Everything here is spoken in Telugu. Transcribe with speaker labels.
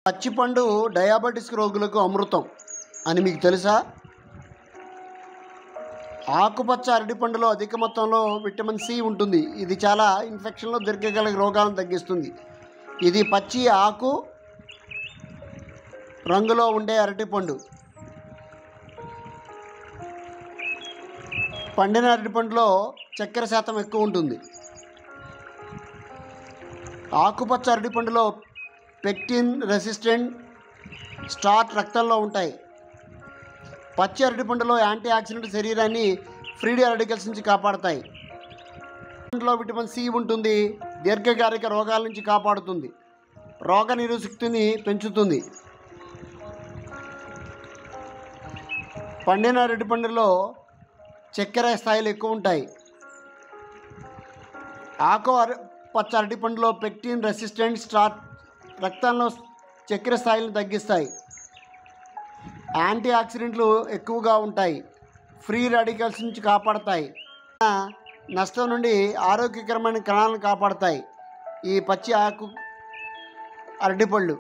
Speaker 1: పచ్చిపండు డయాబెటిస్ రోగులకు అమృతం అని మీకు తెలుసా? ఆకుపచ్చ అరటిపండులో అధిక మొత్తంలో విటమిన్ సి ఉంటుంది. ఇది చాలా ఇన్ఫెక్షన్లో దొరికగల రోగాలను తగ్గిస్తుంది. ఇది పచ్చి ఆకు రంగులో ఉండే అరటిపండు. పండిన అరటిపండులో చక్కెర శాతం ఎక్కువ ఉంటుంది. ఆకుపచ్చ అరటిపండులో పెక్టిన్ రెసిస్టెంట్ స్టార్చ్ రక్తంలో ఉంటాయి. పచ్చి అరటిపండులో యాంటీ ఆక్సిడెంట్ శరీరాన్ని ఫ్రీ రాడికల్స్ నుంచి కాపాడతాయి. పండులో విటమిన్ సి ఉంటుంది. దీర్ఘకాలిక రోగాల నుంచి కాపాడుతుంది. రోగ నిరోధశక్తిని పెంచుతుంది. పండిన అరటిపండులో చక్కెర స్థాయిలు ఎక్కువ ఉంటాయి. పచ్చ అరటిపండులో పెక్టిన్ రెసిస్టెంట్ స్టార్చ్ రక్తంలో చక్కెర స్థాయిలను తగ్గిస్తాయి. యాంటీ ఆక్సిడెంట్లు ఎక్కువగా ఉంటాయి. ఫ్రీ రాడికల్స్ నుంచి కాపాడతాయి. నష్టం నుండి ఆరోగ్యకరమైన కణాలను కాపాడతాయి ఈ పచ్చి ఆకు అరటిపళ్ళు.